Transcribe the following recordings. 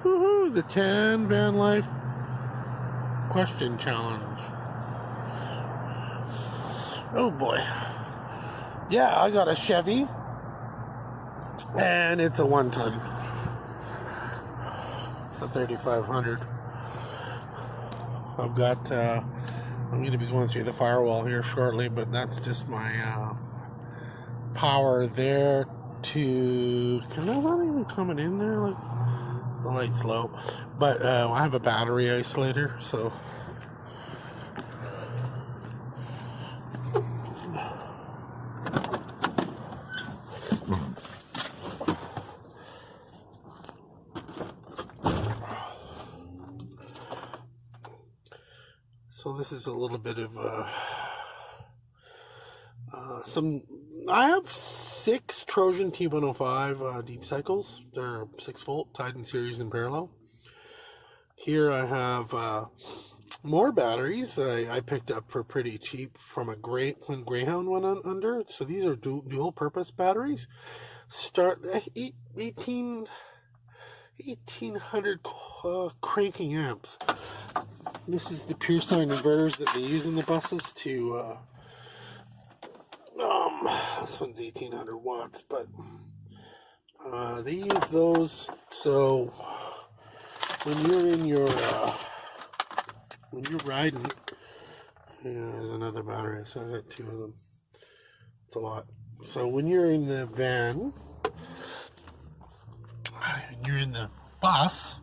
Woohoo! The 10 Vanlife question challenge. Oh boy. Yeah, I got a Chevy, and it's a 1-ton. It's a 3500. I've got, I'm going to be going through the firewall here shortly, but that's just my power there to, because that's not even coming in there, like, the light's low, but I have a battery isolator, so this is a little bit of I have 6 Trojan T105 deep cycles. They're 6-volt, tied in series and parallel. Here I have more batteries I picked up for pretty cheap from a Greyhound went under. So these are dual purpose batteries. Start at 1800 cranking amps. This is the pure sine inverters that they use in the buses to this one's 1800 watts, but they use those. So when you're in your when you're riding, there's another battery, so I got 2 of them. It's a lot. So when you're in the van, you're in the bus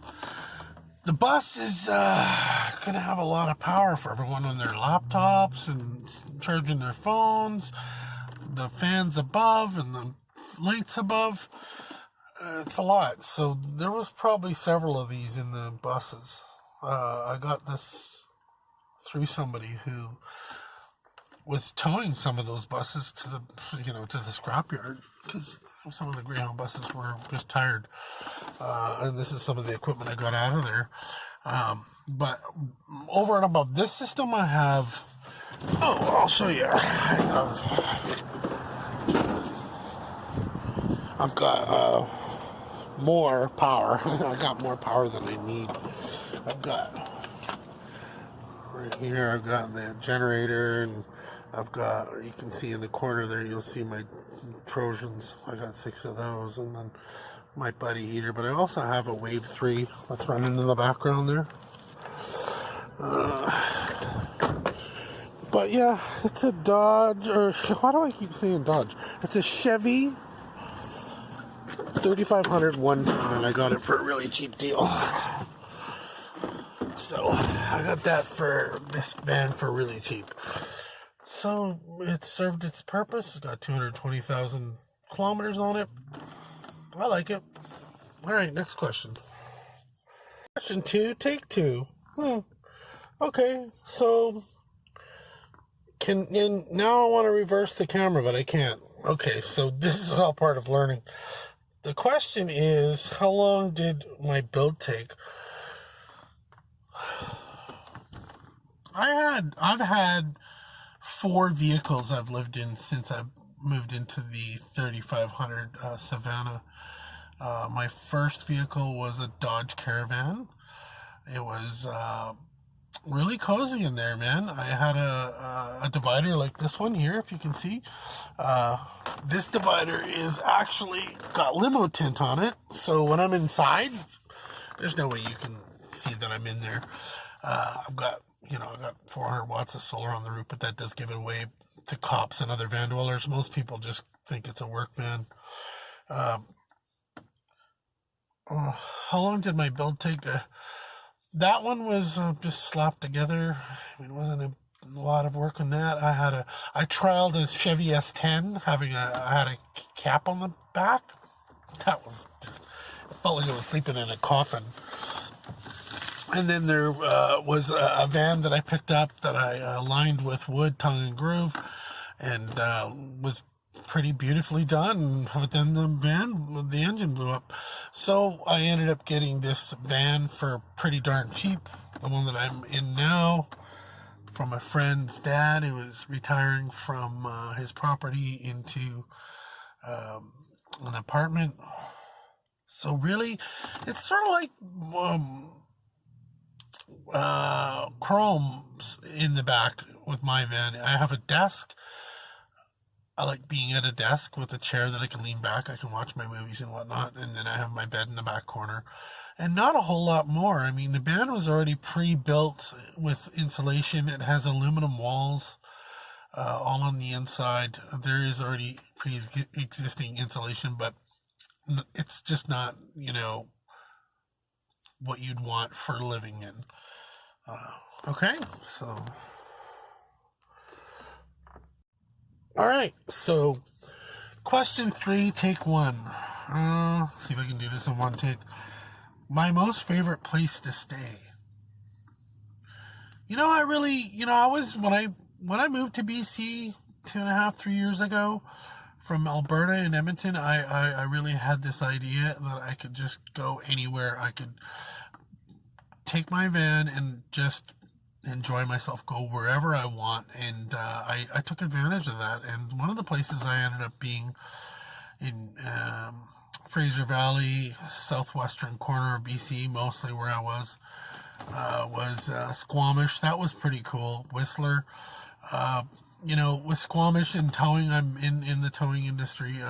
is going to have a lot of power for everyone on their laptops and charging their phones, the fans above and the lights above. It's a lot. So there was probably several of these in the buses. I got this through somebody who was towing some of those buses to the scrapyard, because some of the Greyhound buses were just tired. And this is some of the equipment I got out of there. But over and above this system, I have, I'll show you. I've got more power. I got more power than I need. I've got right here, I've got the generator, and I've got, you can see in the corner there, you'll see my Trojans. I got 6 of those, and then my buddy heater. But I also have a Wave 3 that's running in the background there. But yeah, it's a Dodge, or why do I keep saying Dodge? It's a Chevy 3500 1-ton, and I got it for a really cheap deal. So I got that for this van for really cheap. So it served its purpose. It's got 220,000 kilometers on it. I like it. All right, next question. Question 2, take 2. Okay, so now I want to reverse the camera, but I can't. Okay, so this is all part of learning. The question is, how long did my build take? I've had 4 vehicles I've lived in since I moved into the 3500 Savannah. My first vehicle was a Dodge Caravan. It was really cozy in there, man. I had a divider like this one here, if you can see. This divider is actually got limo tint on it, so when I'm inside, there's no way you can see that I'm in there. I've got 400 watts of solar on the roof, but that does give it away to cops and other van dwellers. Most people just think it's a work van. How long did my build take? That one was just slapped together. I mean, it wasn't a lot of work on that. I trialed a Chevy S10, I had a cap on the back. That was just, it felt like I was sleeping in a coffin. And then there was a van that I picked up that I lined with wood, tongue and groove, and was pretty beautifully done. But then the engine blew up. So I ended up getting this van for pretty darn cheap. The one that I'm in now, from a friend's dad who was retiring from his property into an apartment. So really, it's sort of like chromes in the back with my van. I have a desk. I like being at a desk with a chair that I can lean back. I can watch my movies and whatnot. And then I have my bed in the back corner. And not a whole lot more. I mean, the van was already pre-built with insulation. It has aluminum walls all on the inside. There is already pre-existing insulation, but it's just not, what you'd want for living in. Okay, so... All right, so question 3, take 1. See if I can do this in one take. My most favorite place to stay. I was, when I moved to BC 2.5, 3 years ago from Alberta and Edmonton, I really had this idea that I could just go anywhere. I could take my van and just enjoy myself, go wherever I want, and I took advantage of that. And one of the places I ended up being in Fraser Valley, southwestern corner of BC, mostly where I was Squamish. That was pretty cool. Whistler. With Squamish and towing, I'm in the towing industry.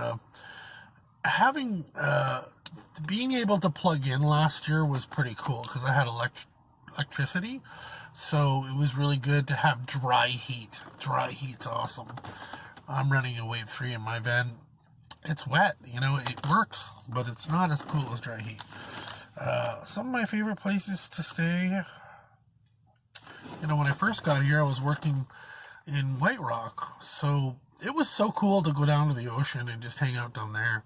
Being able to plug in last year was pretty cool because I had electricity. So it was really good to have dry heat. Dry heat's awesome. I'm running a Wave 3 in my van. It's wet, it works, but it's not as cool as dry heat. Some of my favorite places to stay, when I first got here, I was working in White Rock. So it was so cool to go down to the ocean and just hang out down there.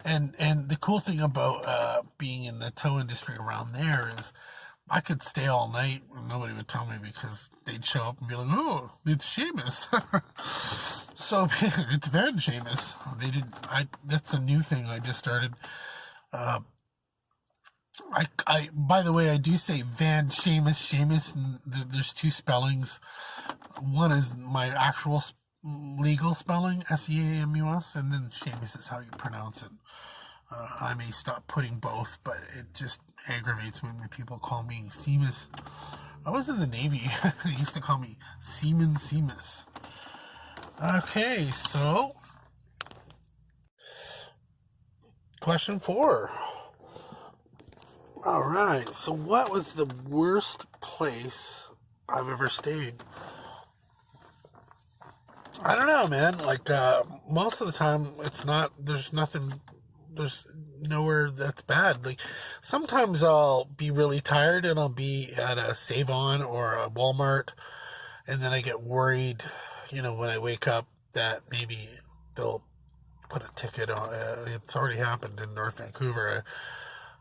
And the cool thing about being in the tow industry around there is I could stay all night and nobody would tell me because they'd show up and be like, "Oh, it's Seamus." So it's Van Seamus. That's a new thing I just started. By the way, I do say Van Seamus, and there's 2 spellings. One is my actual legal spelling, Seamus, and then Seamus is how you pronounce it. I may stop putting both, but it just aggravates me when people call me Seamus. I was in the Navy. They used to call me Seaman Seamus. Okay, so question 4. All right, so what was the worst place I've ever stayed? I don't know, man. Like, most of the time, there's nowhere that's bad. Like, sometimes I'll be really tired and I'll be at a Save-On or a Walmart, and then I get worried, when I wake up that maybe they'll put a ticket on. It's already happened in North Vancouver.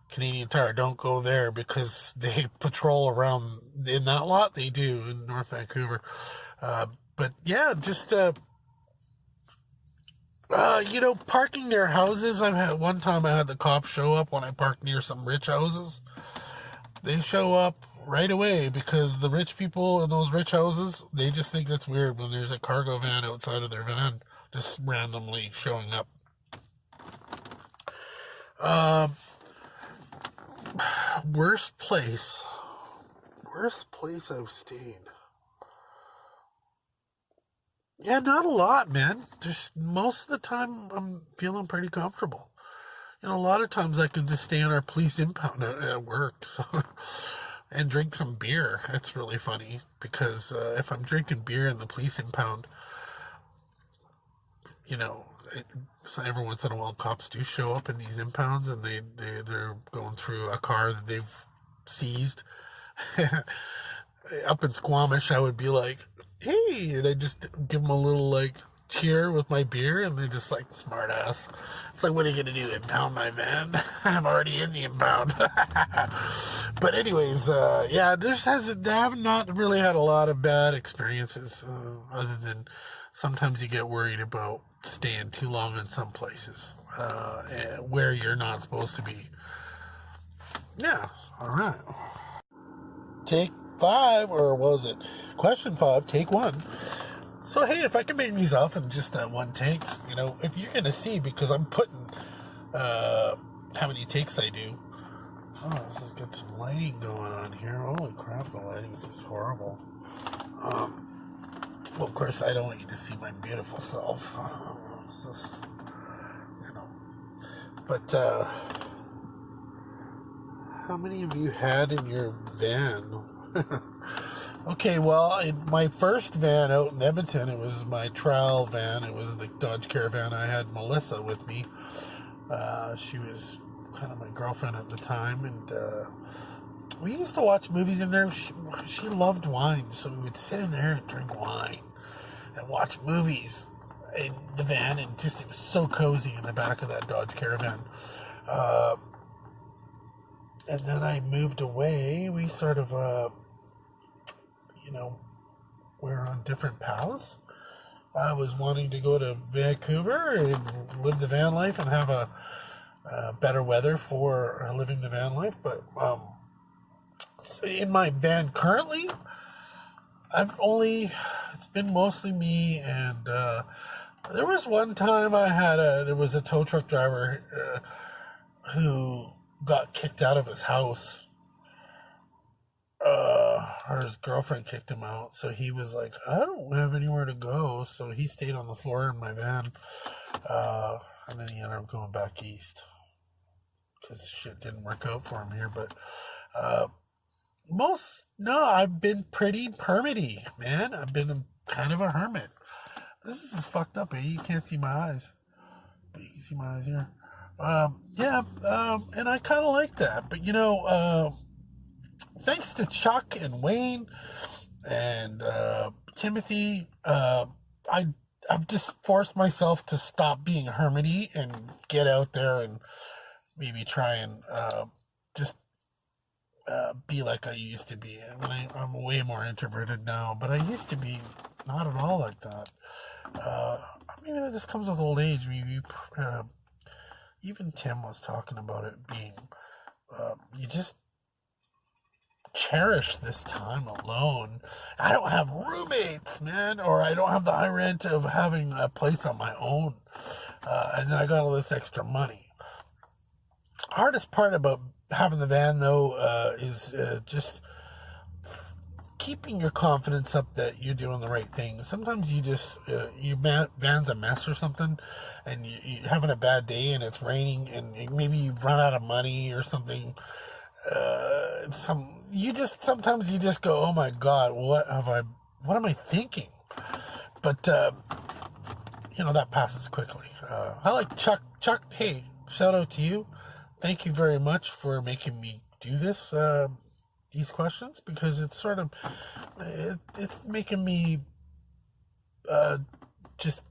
Canadian Tire, don't go there because they patrol around in that lot. They do in North Vancouver. But yeah, just, parking near houses. One time I had the cops show up when I parked near some rich houses. They show up right away because the rich people in those rich houses, they just think that's weird when there's a cargo van outside of their van just randomly showing up. Worst place I've stayed. Yeah, not a lot, man. Just most of the time I'm feeling pretty comfortable. A lot of times I can just stay on our police impound at work, so, and drink some beer. It's really funny because if I'm drinking beer in the police impound, so every once in a while cops do show up in these impounds and they're going through a car that they've seized. Up in Squamish, I would be like, "Hey," and I just give them a little cheer with my beer, and they're just like, "Smart ass." It's like, "What are you gonna do, impound my van?" I'm already in the impound. But anyways, yeah, I have not really had a lot of bad experiences, other than sometimes you get worried about staying too long in some places where you're not supposed to be. Yeah, all right. Take 5, or was it question 5, take 1. So hey, if I can make these off in just one take, if you're gonna see, because I'm putting how many takes I do. Oh, this has got some lighting going on here. Holy crap, the lighting is just horrible. Well, of course, I don't want you to see my beautiful self. It's just, you know. But, how many of you had in your van? Okay, well, in my first van out in Edmonton, it was my trial van. It was the Dodge Caravan. I had Melissa with me. She was kind of my girlfriend at the time, and we used to watch movies in there. She loved wine, so we would sit in there and drink wine and watch movies in the van, and just it was so cozy in the back of that Dodge Caravan. And then I moved away. We sort of, we're on different paths. I was wanting to go to Vancouver and live the van life and have a better weather for living the van life. But so in my van currently, it's been mostly me. And there was one time there was a tow truck driver who got kicked out of his house. Or his girlfriend kicked him out, so he was like, I don't have anywhere to go, so he stayed on the floor in my van, and then he ended up going back east, because shit didn't work out for him here. But I've been pretty hermity, man. I've been kind of a hermit. This is fucked up, eh? You can't see my eyes, but you can see my eyes here. And I kind of like that, but thanks to Chuck and Wayne and Timothy, I've just forced myself to stop being hermity and get out there and maybe try and just be like I used to be. I mean, I'm way more introverted now, but I used to be not at all like that. Maybe that just comes with old age. Maybe even Tim was talking about it being, you just cherish this time alone. I don't have roommates, man, or I don't have the high rent of having a place on my own, and then I got all this extra money. Hardest part about having the van, though, is just keeping your confidence up that you're doing the right thing. Sometimes you just your van's a mess or something, and you're having a bad day, and it's raining, and maybe you've run out of money or something. Sometimes you just go, oh my God, what am I thinking? But, that passes quickly. I like Chuck, hey, shout out to you. Thank you very much for making me do this, these questions, because it's sort of, it's making me, just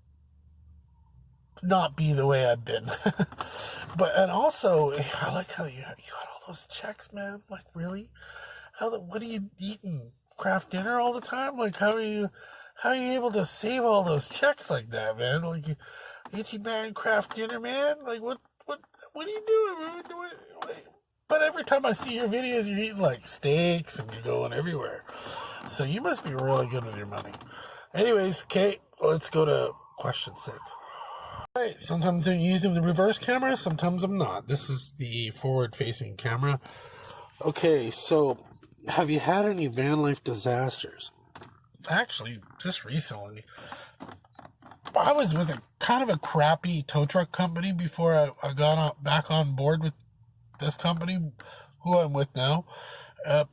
not be the way I've been. And also, I like how you got all those checks, man. Like, really? What are you eating? Craft dinner all the time? Like, how are you able to save all those checks like that, man? Like, man, craft dinner, man? Like, what are you doing? But every time I see your videos, you're eating like steaks and you're going everywhere. So you must be really good with your money. Anyways, Kate, let's go to question 6. All right, sometimes I'm using the reverse camera, sometimes I'm not. This is the forward-facing camera. Okay, so have you had any van life disasters? Actually, just recently. I was with a kind of a crappy tow truck company before I got back on board with this company, who I'm with now. And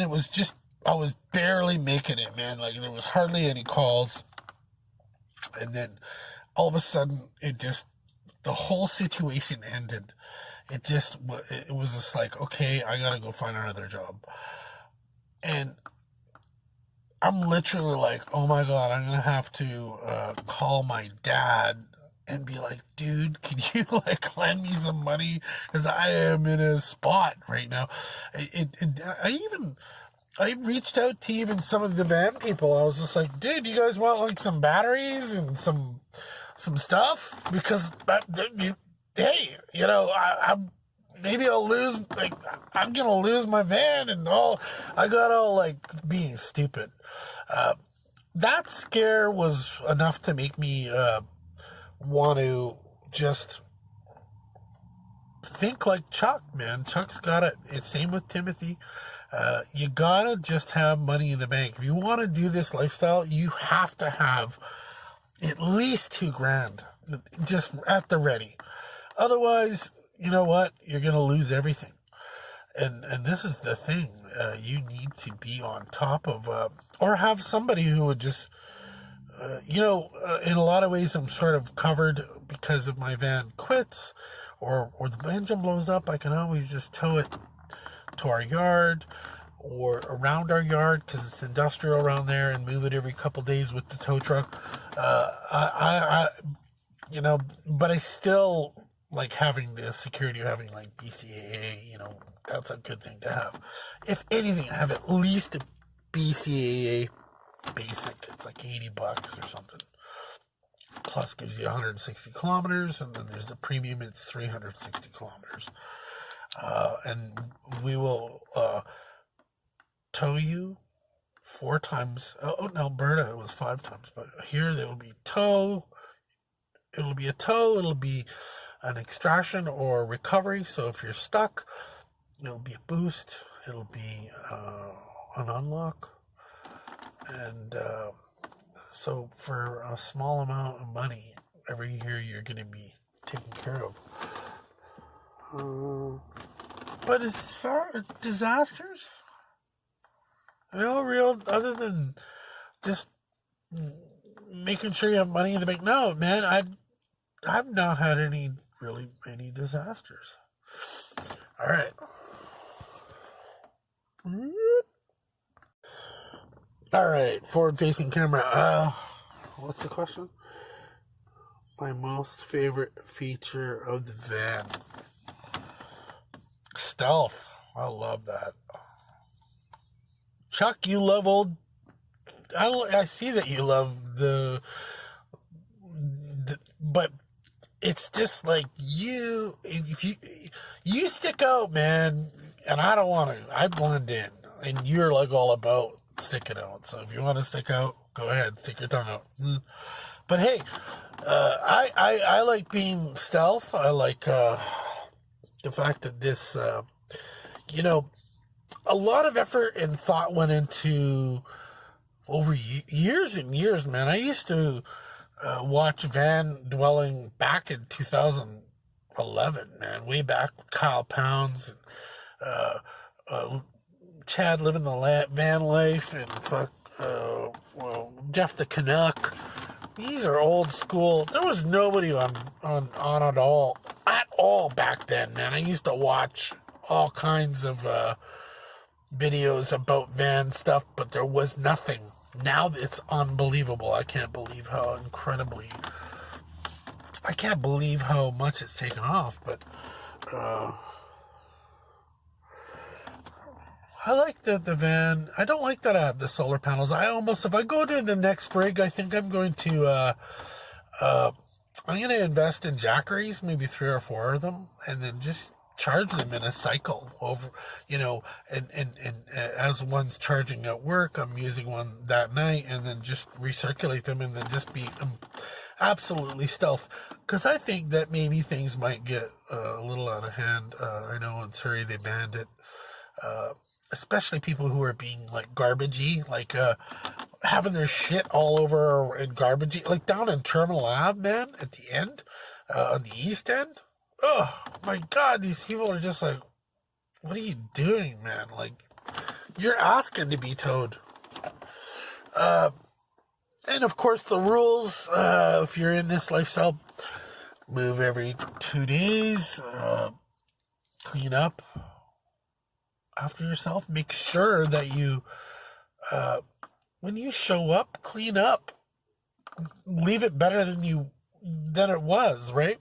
it was just, I was barely making it, man. Like, there was hardly any calls. And then all of a sudden, the whole situation ended. It was just like, okay, I gotta go find another job. And I'm literally like, oh my God, I'm gonna have to call my dad and be like, dude, can you like lend me some money? Because I am in a spot right now. I reached out to even some of the van people. I was just like, dude, you guys want like some batteries and some stuff? Because maybe I'll lose, like, I'm going to lose my van and all. I got all, like, being stupid. That scare was enough to make me want to just think like Chuck, man. Chuck's got it. It's same with Timothy. You gotta just have money in the bank. If you want to do this lifestyle, you have to have at least $2,000 just at the ready. Otherwise, you know what? You're gonna lose everything. And this is the thing. You need to be on top of, or have somebody who would just, in a lot of ways, I'm sort of covered because of my van quits, or the engine blows up. I can always just tow it to our yard or around our yard because it's industrial around there, and move it every couple days with the tow truck. But I still like having the security of having like BCAA. That's a good thing to have. If anything, I have at least a BCAA basic. It's like $80 or something. Plus gives you 160 kilometers, and then there's the premium. It's 360 kilometers. And we will tow you 4 times. In Alberta it was 5 times, but here there will be tow. It'll be a tow. It'll be an extraction or recovery. So if you're stuck, it'll be a boost. It'll be an unlock. And so for a small amount of money every year, you're going to be taken care of. But as far as disasters, real, other than just making sure you have money in the bank. No, man, I've not had any disasters. All right. All right, forward-facing camera. What's the question? My most favorite feature of the van. Stealth. I love that. Chuck, you love old... I see that you love the... But it's just like if you stick out, man, and I don't want to. I blend in, and you're like all about sticking out. So if you want to stick out, go ahead, stick your tongue out. But hey, I like being stealth. I like the fact that this, a lot of effort and thought went into over years and years, man. I used to watch Van Dwelling back in 2011, man, way back with Kyle Pounds and Chad living the van life, and Jeff the Canuck. These are old school. There was nobody on at all back then, man. I used to watch all kinds of videos about van stuff, but there was nothing. Now it's unbelievable. I can't believe how much it's taken off, but I like the van. I don't like that I have the solar panels. If I go to the next rig, I think I'm going to invest in Jackeries, maybe 3 or 4 of them, and then just charge them in a cycle over, and as one's charging at work, I'm using one that night, and then just recirculate them, and then just be absolutely stealth. Because I think that maybe things might get a little out of hand. I know in Surrey they banned it, especially people who are being like garbagey, like having their shit all over and garbagey, like down in Terminal Ave, man, at the end, on the east end. Oh my God, these people are just like, what are you doing, man? Like, you're asking to be towed. And of course the rules, if you're in this lifestyle, move every 2 days, clean up after yourself. Make sure that you, when you show up, clean up. Leave it better than it was, right?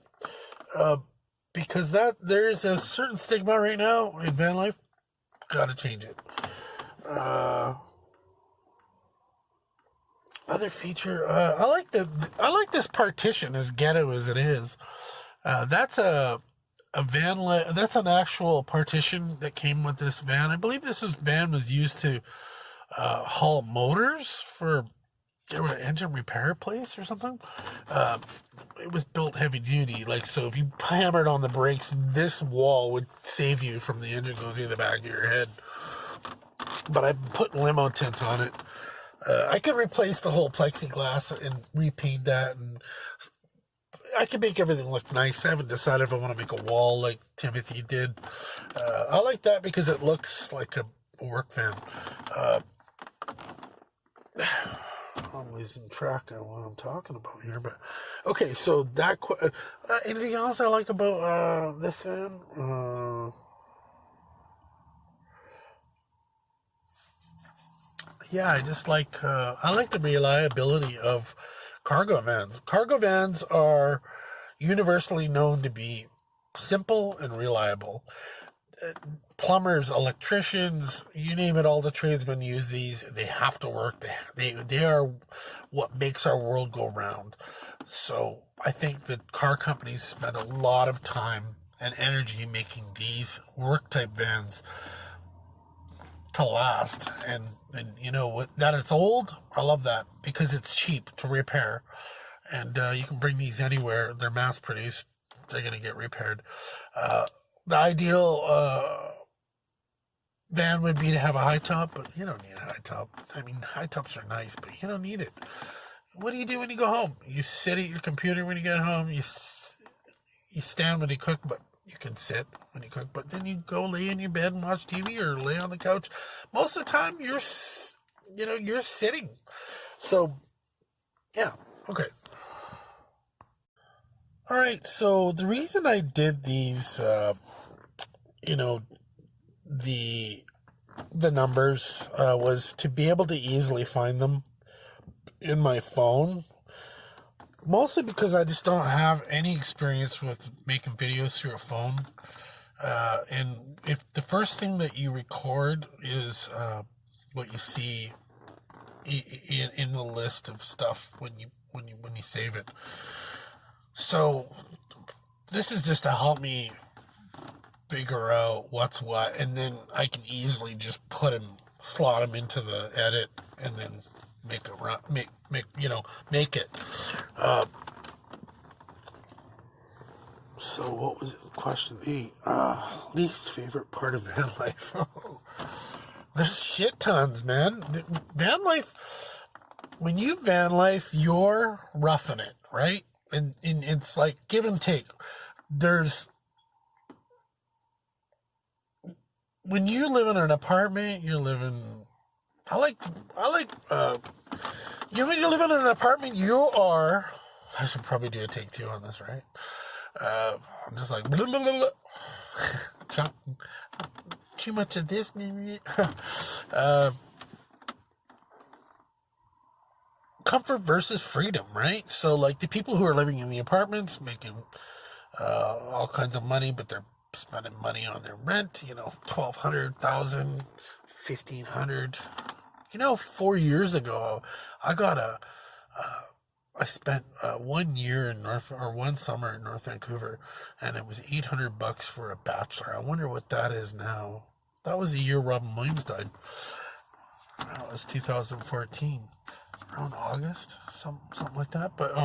Because there's a certain stigma right now in van life. Gotta change it. Other feature, I like this partition, as ghetto as it is. That's a van. That's an actual partition that came with this van. I believe van was used to haul motors for They were an engine repair place or something. It was built heavy duty, like, so if you hammered on the brakes, this wall would save you from the engine going through the back of your head. But I put limo tint on it. I could replace the whole plexiglass and repaint that, and I can make everything look nice. I haven't decided if I want to make a wall like Timothy did. I like that because it looks like a work van. I'm losing track of what I'm talking about here, but okay. So that anything else I like about this van? Yeah, I just like I like the reliability of cargo vans. Cargo vans are universally known to be simple and reliable. Plumbers, electricians, you name it, all the tradesmen use these. They have to work. They are what makes our world go round. So I think that car companies spend a lot of time and energy making these work type vans to last. And you know what, that it's old, I love that because it's cheap to repair. And you can bring these anywhere. They're mass produced. They're going to get repaired. The ideal van would be to have a high top, but you don't need a high top. I mean, high tops are nice, but you don't need it. What do you do when you go home? You sit at your computer when you get home. You stand when you cook, but you can sit when you cook. But then you go lay in your bed and watch TV or lay on the couch. Most of the time, you're sitting. So, yeah, okay. All right, so the reason I did these, the numbers was to be able to easily find them in my phone. Mostly because I just don't have any experience with making videos through a phone. And if the first thing that you record is what you see in the list of stuff when you save it. So this is just to help me figure out what's what, and then I can easily just slot them into the edit, and then make it. So what was it? Question 8. Least favorite part of van life. There's shit tons, man. Van life. When you van life, you're roughing it, right? And it's like give and take. When you live in an apartment, when you live in an apartment, I should probably do a take 2 on this, right? I'm just like, blah, blah, blah, blah. Too much of this, comfort versus freedom, right? So, like, the people who are living in the apartments making all kinds of money, but they're spending money on their rent, $1,200, $1,000, $1,500. 4 years ago, I spent 1 year one summer in North Vancouver, and it was $800 for a bachelor. I wonder what that is now. That was the year Robin Williams died. That was 2014, around August, something like that. But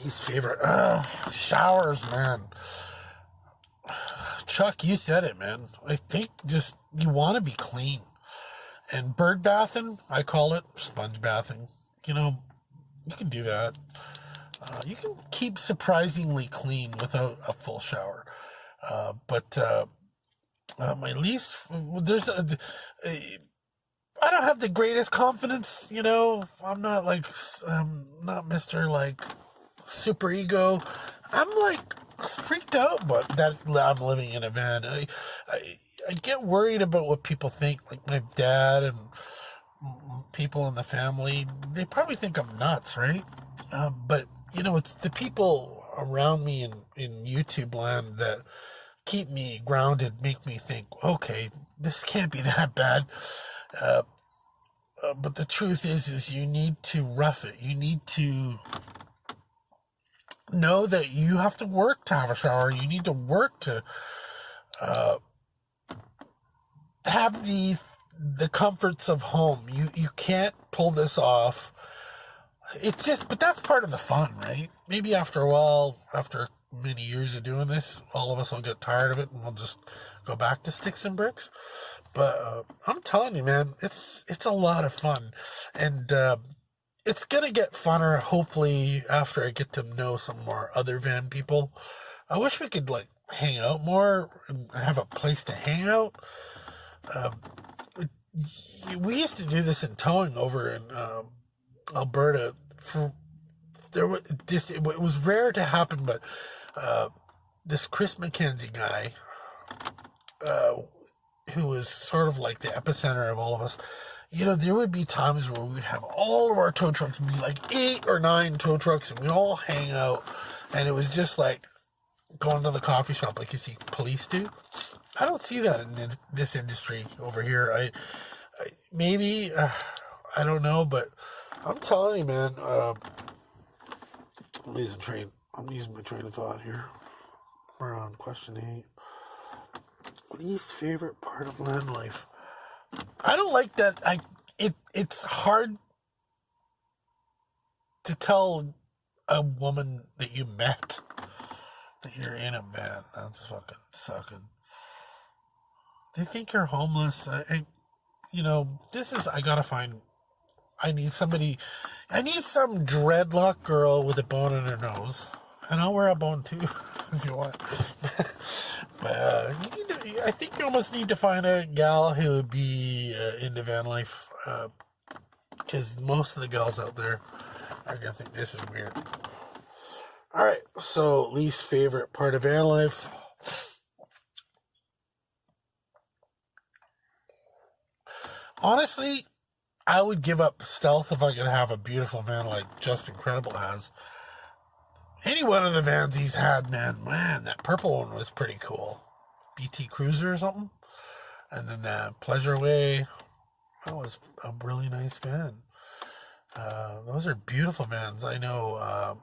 least favorite showers, man. Chuck, you said it, man. I think just you want to be clean. And bird bathing, I call it sponge bathing. You can do that. You can keep surprisingly clean without a full shower. But my least, I don't have the greatest confidence. I'm not not Mr. like super ego. I'm like freaked out, but that I'm living in a van. I get worried about what people think, like my dad and people in the family. They probably think I'm nuts, right? But, it's the people around me in YouTube land that keep me grounded, make me think, okay, this can't be that bad. But the truth is you need to rough it. You need to know that you have to work to have a shower. You need to work to have the the comforts of home. You can't pull this off. It's just, but that's part of the fun, right? Maybe after a while, after many years of doing this, all of us will get tired of it and we'll just go back to sticks and bricks. But I'm telling you, man, it's a lot of fun, and it's gonna get funner. Hopefully, after I get to know some more other van people, I wish we could like hang out more and have a place to hang out. We used to do this in towing over in Alberta. It was rare to happen, but this Chris McKenzie guy, who was sort of like the epicenter of all of us, there would be times where we'd have all of our tow trucks, be like 8 or 9 tow trucks, and we'd all hang out, and it was just like going to the coffee shop like you see police do. I don't see that in this industry over here. I maybe, I don't know, but I'm telling you, man, I'm using my train of thought here. We're on question 8. Least favorite part of van life. I don't like that. It's hard to tell a woman that you met that you're in a van. That's fucking sucking. They think you're homeless. I need some dreadlock girl with a bone in her nose. And I'll wear a bone too, if you want. But I think you almost need to find a gal who would be into van life. Because most of the gals out there are going to think this is weird. Alright, so least favorite part of van life. Honestly, I would give up stealth if I could have a beautiful van like Just Incredible has. Any one of the vans he's had, man, that purple one was pretty cool. BT Cruiser or something. And then that Pleasure Way, that was a really nice van. Those are beautiful vans. I know.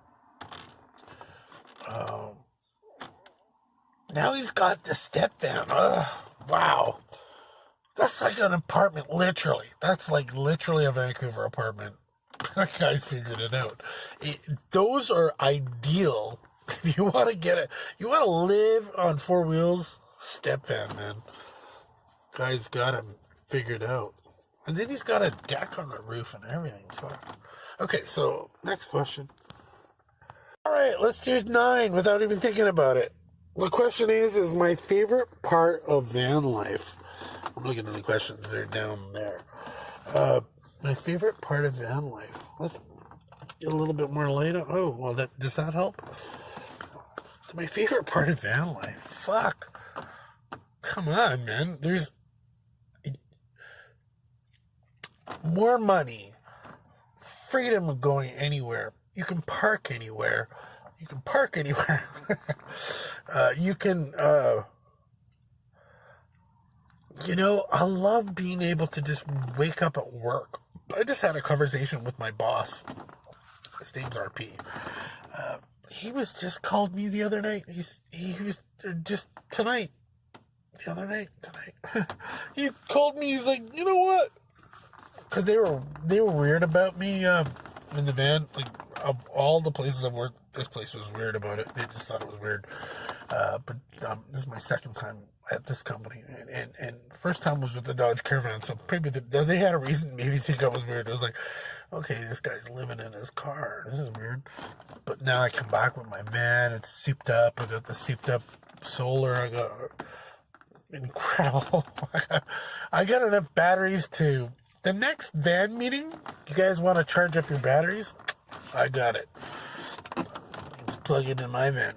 Now he's got the step van. Wow. That's like an apartment, literally. That's like literally a Vancouver apartment. That guy's figured it out. Those are ideal if you want to get it. You want to live on 4 wheels, step van, man. Guy's got him figured out. And then he's got a deck on the roof and everything. Okay, so next question. All right, let's do 9 without even thinking about it. The question is my favorite part of van life. I'm looking at the questions. They're down there. My favorite part of van life. Let's get a little bit more light on. Oh, well, does that help? My favorite part of van life. Fuck. Come on, man. There's more money. Freedom of going anywhere. You can park anywhere. You can, I love being able to just wake up at work. I just had a conversation with my boss. His name's RP. He was just called me the other night. He was just tonight. He called me. He's like, you know what? Because they were weird about me in the van. Like, of all the places I've worked, this place was weird about it. They just thought it was weird. But this is my second time at this company, and first time was with the Dodge Caravan, so maybe they had a reason to maybe think I was weird. I was like, okay, this guy's living in his car. This is weird. But now I come back with my van. It's souped up. I got the souped up solar. I got incredible. I got enough batteries to the next van meeting. You guys want to charge up your batteries? I got it. Just plug it in my van.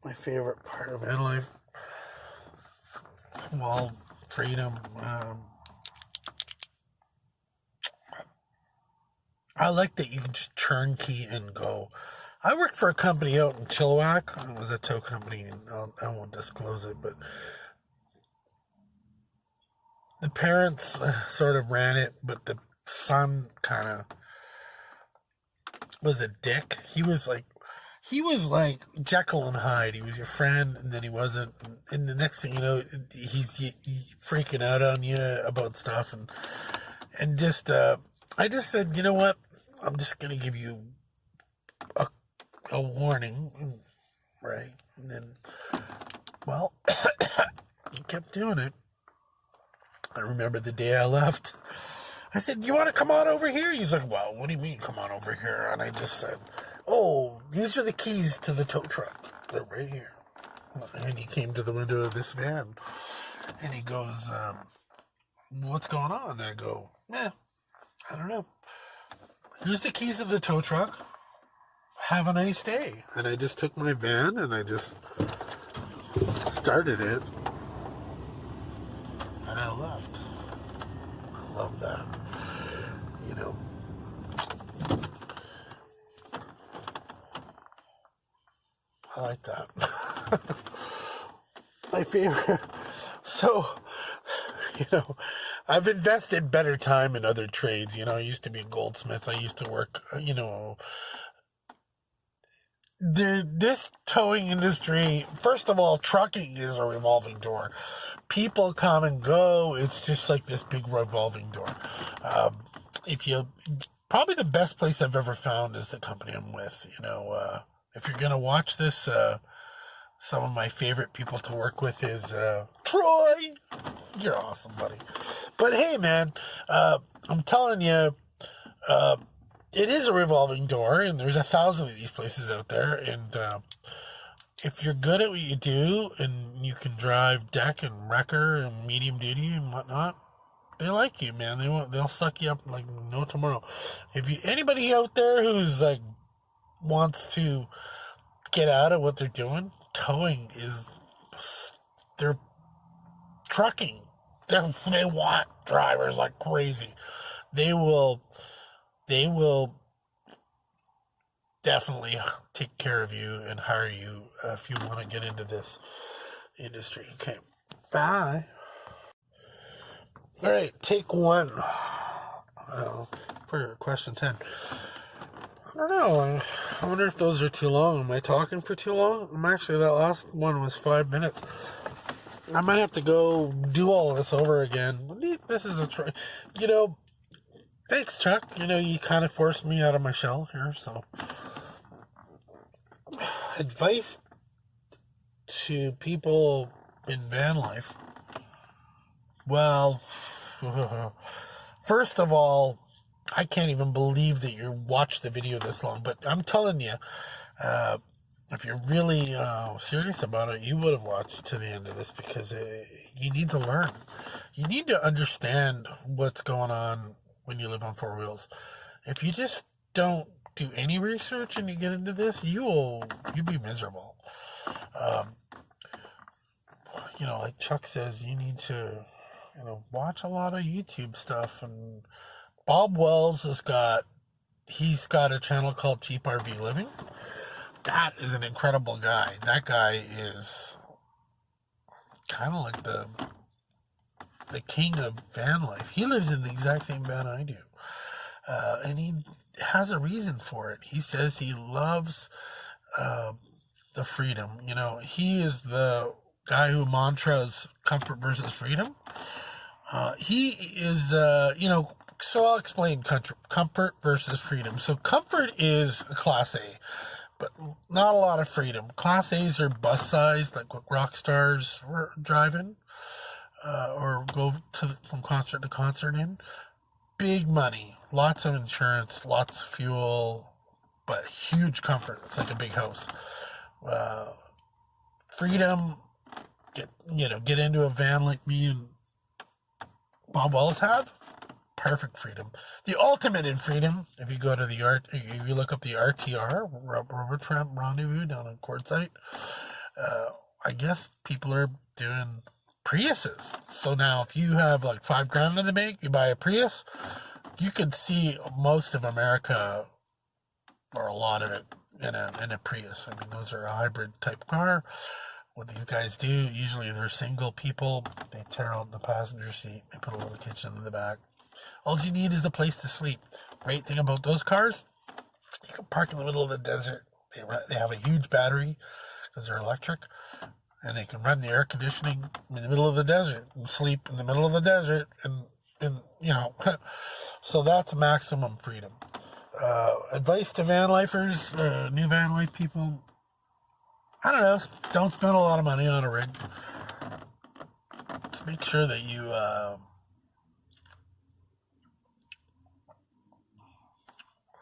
My favorite part of van life, well, freedom. I like that you can just turnkey and go. I worked for a company out in Chilliwack. It was a tow company, and I won't disclose it, but the parents sort of ran it, but the son kind of was a dick. He was like, he was like Jekyll and Hyde. He was your friend, and then he wasn't. And the next thing you know, he's freaking out on you about stuff, and just I just said, you know what? I'm just gonna give you a warning, right? And then, well, he kept doing it. I remember the day I left. I said, you want to come on over here? He's like, well, what do you mean come on over here? And I just said, oh, these are the keys to the tow truck. They're right here. And he came to the window of this van. And he goes, what's going on? And I go, I don't know. Here's the keys to the tow truck. Have a nice day. And I just took my van and I just started it. And I left. I love that. You know. I like that. My favorite. So, you know, I've invested better time in other trades. You know, I used to be a goldsmith. I used to work, you know. This towing industry, first of all, trucking is a revolving door. People come and go. It's just like this big revolving door. Probably the best place I've ever found is the company I'm with. You know, if you're gonna watch this, some of my favorite people to work with is Troy. You're awesome, buddy. But hey, man, I'm telling you, it is a revolving door, and there's 1,000 of these places out there. And if you're good at what you do, and you can drive deck and wrecker and medium duty and whatnot, they like you, man. They'll suck you up like no tomorrow. Anybody out there who's like wants to get out of what they're doing, towing is they're trucking. They want drivers like crazy. They will definitely take care of you and hire you if you want to get into this industry. Okay, bye. All right, take one. For question 10. I don't know. I wonder if those are too long. Am I talking for too long? That last one was 5 minutes. I might have to go do all of this over again. This is you know, thanks, Chuck. You know, you kind of forced me out of my shell here, so. Advice to people in van life. Well, first of all, I can't even believe that you watched the video this long, but I'm telling you, if you're really serious about it, you would have watched to the end of this because you need to learn. You need to understand what's going on when you live on four wheels. If you just don't do any research and you get into this, you'll be miserable. You know, like Chuck says, you need to, you know, watch a lot of YouTube stuff. And Bob Wells he's got a channel called Cheap RV Living. That is an incredible guy. That guy is kind of like the king of van life. He lives in the exact same van I do. And he has a reason for it. He says he loves the freedom. You know, he is the guy who mantras comfort versus freedom. He is, you know, so I'll explain comfort versus freedom. So comfort is a Class A, but not a lot of freedom. Class A's are bus sized, like what rock stars were driving, or go from concert to concert in. Big money, lots of insurance, lots of fuel, but huge comfort. It's like a big house. Freedom, get into a van like me and Bob Wells have. Perfect freedom. The ultimate in freedom, if you go to if you look up the RTR, Rubber Tramp Rendezvous down on Quartzsite, I guess people are doing Priuses. So now if you have like $5,000 in the bank, you buy a Prius, you can see most of America, or a lot of it, in a Prius. I mean, those are a hybrid type car. What these guys do, usually they're single people. They tear out the passenger seat. They put a little kitchen in the back. All you need is a place to sleep. Great thing about those cars, you can park in the middle of the desert. They have a huge battery because they're electric, and they can run the air conditioning in the middle of the desert and sleep in the middle of the desert, and so that's maximum freedom. Advice to van lifers, new van life people. I don't know. Don't spend a lot of money on a rig. Just make sure that you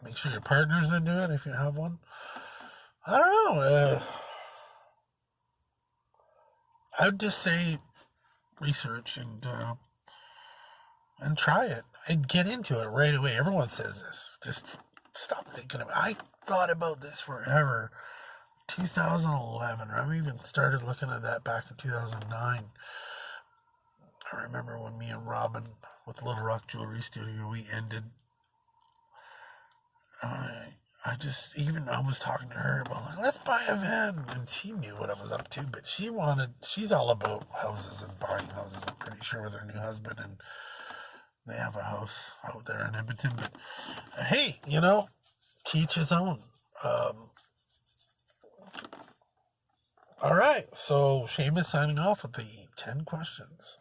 make sure your partner's into it if you have one. I don't know. I would just say research and try it and get into it right away. Everyone says this. Just stop thinking about it. I thought about this forever. 2011, or I even started looking at that back in 2009. I remember when me and Robin with Little Rock Jewelry Studio, we ended. I was talking to her about, like, let's buy a van, and she knew what I was up to, but she's all about houses and buying houses, I'm pretty sure, with her new husband, and they have a house out there in Edmonton, but hey, teach his own. All right, so Seamus signing off with the 10 questions.